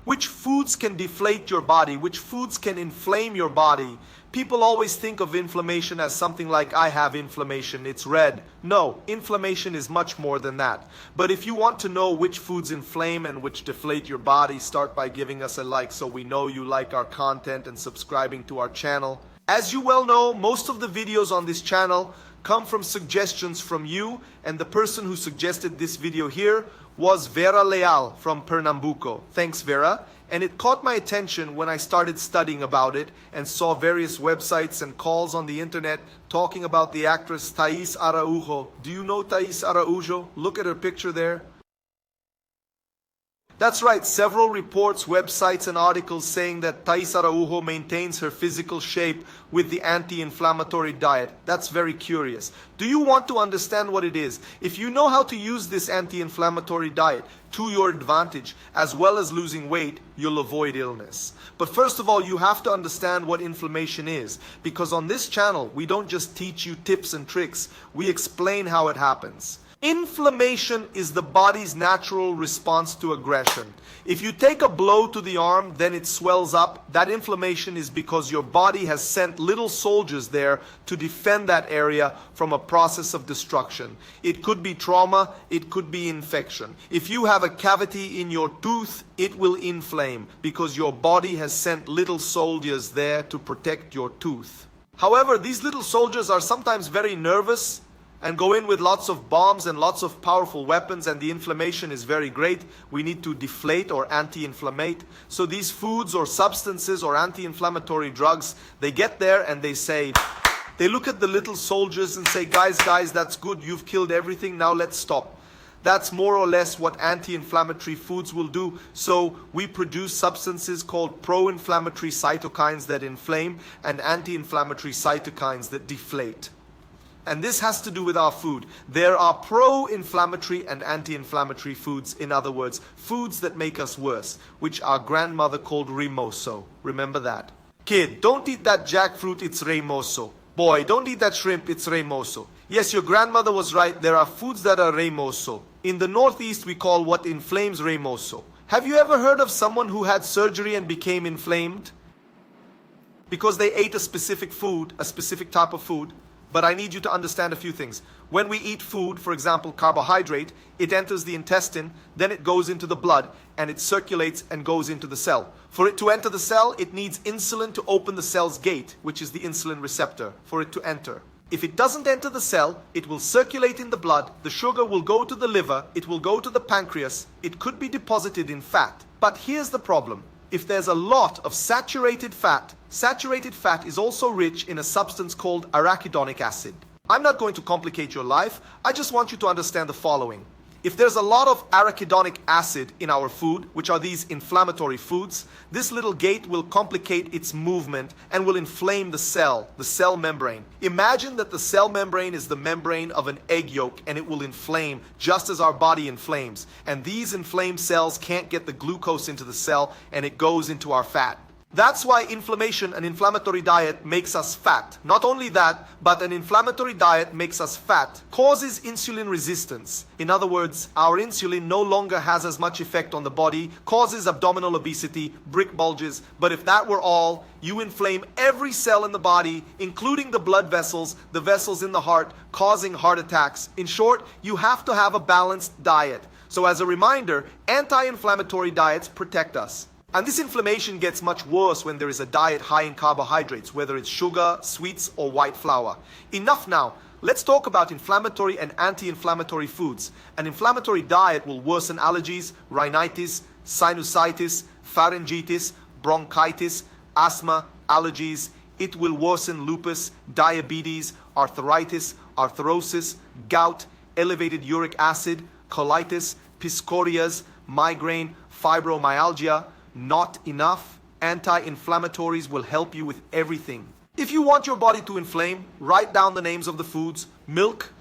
Which foods can deflate your body? Which foods can inflame your body? People always think of inflammation as something like, I have inflammation, it's red. No, inflammation is much more than that. But if you want to know which foods inflame and which deflate your body, start by giving us a like so we know you like our content and subscribing to our channel. As you well know, most of the videos on this channel come from suggestions from you, and the person who suggested this video here was Vera Leal from Pernambuco. Thanks, Vera. And it caught my attention when I started studying about it and saw various websites and calls on the internet talking about the actress Thais Araújo. Do you know Thais Araújo? Look at her picture there. That's right, several reports, websites, and articles saying that Thais Araújo maintains her physical shape with the anti-inflammatory diet. That's very curious. Do you want to understand what it is? If you know how to use this anti-inflammatory diet to your advantage, as well as losing weight, you'll avoid illness. But first of all, you have to understand what inflammation is, because on this channel, we don't just teach you tips and tricks, we explain how it happens. Inflammation is the body's natural response to aggression. If you take a blow to the arm, then it swells up. That inflammation is because your body has sent little soldiers there to defend that area from a process of destruction. It could be trauma, it could be infection. If you have a cavity in your tooth, it will inflame because your body has sent little soldiers there to protect your tooth. However, these little soldiers are sometimes very nervous and go in with lots of bombs and lots of powerful weapons, and the inflammation is very great. We need to deflate or anti-inflammate. So these foods or substances or anti-inflammatory drugs, they get there and they look at the little soldiers and say, guys, that's good, you've killed everything, now let's stop. That's more or less what anti-inflammatory foods will do. So we produce substances called pro-inflammatory cytokines that inflame and anti-inflammatory cytokines that deflate. And this has to do with our food. There are pro-inflammatory and anti-inflammatory foods, in other words, foods that make us worse, which our grandmother called remoso. Remember that. Kid, don't eat that jackfruit, it's remoso. Boy, don't eat that shrimp, it's remoso. Yes, your grandmother was right, there are foods that are remoso. In the Northeast, we call what inflames remoso. Have you ever heard of someone who had surgery and became inflamed? Because they ate a specific food, a specific type of food. But I need you to understand a few things. When we eat food, for example, carbohydrate, it enters the intestine, then it goes into the blood, and it circulates and goes into the cell. For it to enter the cell, it needs insulin to open the cell's gate, which is the insulin receptor, for it to enter. If it doesn't enter the cell, it will circulate in the blood, the sugar will go to the liver, it will go to the pancreas, it could be deposited in fat. But here's the problem. If there's a lot of saturated fat is also rich in a substance called arachidonic acid. I'm not going to complicate your life, I just want you to understand the following. If there's a lot of arachidonic acid in our food, which are these inflammatory foods, this little gate will complicate its movement and will inflame the cell membrane. Imagine that the cell membrane is the membrane of an egg yolk, and it will inflame just as our body inflames. And these inflamed cells can't get the glucose into the cell, and it goes into our fat. That's why inflammation, an inflammatory diet, makes us fat. Not only that, but an inflammatory diet makes us fat, causes insulin resistance. In other words, our insulin no longer has as much effect on the body, causes abdominal obesity, brick bulges. But if that were all, you inflame every cell in the body, including the blood vessels, the vessels in the heart, causing heart attacks. In short, you have to have a balanced diet. So as a reminder, anti-inflammatory diets protect us. And this inflammation gets much worse when there is a diet high in carbohydrates, whether it's sugar, sweets, or white flour. Enough now. Let's talk about inflammatory and anti-inflammatory foods. An inflammatory diet will worsen allergies, rhinitis, sinusitis, pharyngitis, bronchitis, asthma, allergies. It will worsen lupus, diabetes, arthritis, arthrosis, gout, elevated uric acid, colitis, piscorias, migraine, fibromyalgia. Not enough. Anti-inflammatories will help you with everything. If you want your body to inflame, write down the names of the foods. Milk,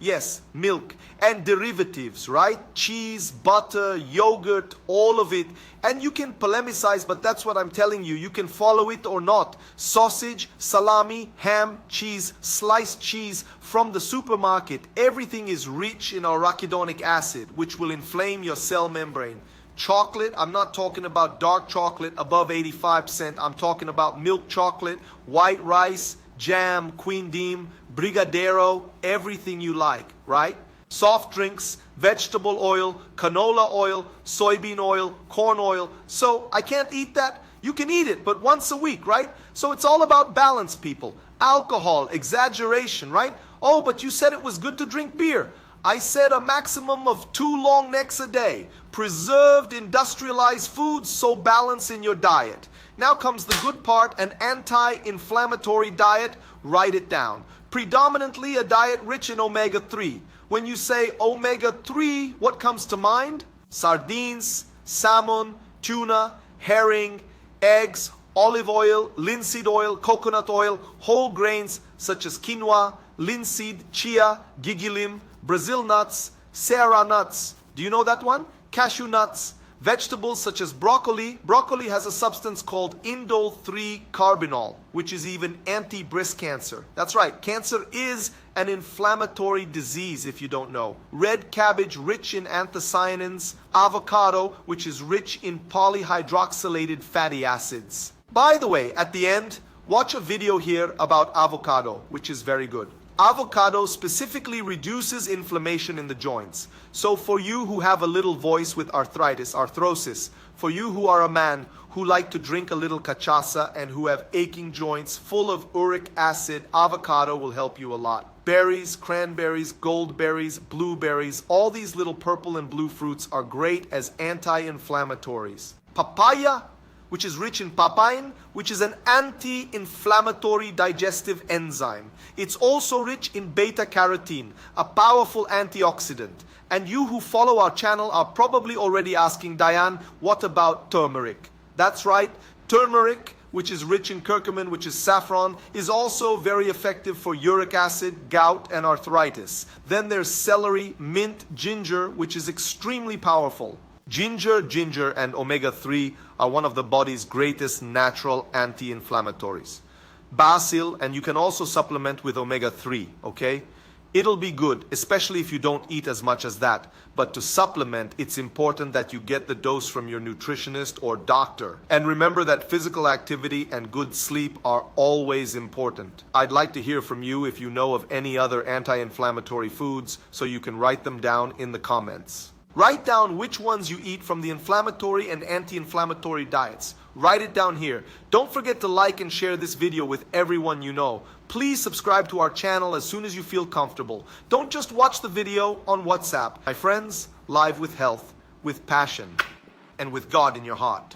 yes, milk. And derivatives, right? Cheese, butter, yogurt, all of it. And you can polemicize, but that's what I'm telling you. You can follow it or not. Sausage, salami, ham, cheese, sliced cheese from the supermarket. Everything is rich in arachidonic acid, which will inflame your cell membrane. Chocolate, I'm not talking about dark chocolate above 85%. I'm talking about milk chocolate, white rice, jam, queen deem, brigadeiro, everything you like, right? Soft drinks, vegetable oil, canola oil, soybean oil, corn oil. So I can't eat that. You can eat it, but once a week, right? So it's all about balance, people. Alcohol, exaggeration, right? Oh, but you said it was good to drink beer. I said a maximum of 2 long necks a day. Preserved, industrialized foods, so balance in your diet. Now comes the good part, an anti-inflammatory diet. Write it down. Predominantly a diet rich in omega-3. When you say omega-3, what comes to mind? Sardines, salmon, tuna, herring, eggs, olive oil, linseed oil, coconut oil, whole grains such as quinoa, linseed, chia, gigilim, Brazil nuts, Sierra nuts. Do you know that one? Cashew nuts. Vegetables such as broccoli. Broccoli has a substance called indole-3-carbinol, which is even anti-breast cancer. That's right, cancer is an inflammatory disease if you don't know. Red cabbage, rich in anthocyanins. Avocado, which is rich in polyhydroxylated fatty acids. By the way, at the end, watch a video here about avocado, which is very good. Avocado specifically reduces inflammation in the joints. So for you who have a little voice with arthrosis, for you who are a man who like to drink a little cachaça and who have aching joints full of uric acid, avocado will help you a lot. Berries, cranberries, goldberries, blueberries, all these little purple and blue fruits are great as anti-inflammatories. Papaya, which is rich in papain, which is an anti-inflammatory digestive enzyme. It's also rich in beta-carotene, a powerful antioxidant. And you who follow our channel are probably already asking, Dayan, what about turmeric? That's right, turmeric, which is rich in curcumin, which is saffron, is also very effective for uric acid, gout, and arthritis. Then there's celery, mint, ginger, which is extremely powerful. Ginger, and omega-3 are one of the body's greatest natural anti-inflammatories. Basil, and you can also supplement with omega-3, okay? It'll be good, especially if you don't eat as much as that. But to supplement, it's important that you get the dose from your nutritionist or doctor. And remember that physical activity and good sleep are always important. I'd like to hear from you if you know of any other anti-inflammatory foods, so you can write them down in the comments. Write down which ones you eat from the inflammatory and anti-inflammatory diets. Write it down here. Don't forget to like and share this video with everyone you know. Please subscribe to our channel as soon as you feel comfortable. Don't just watch the video on WhatsApp. My friends, live with health, with passion, and with God in your heart.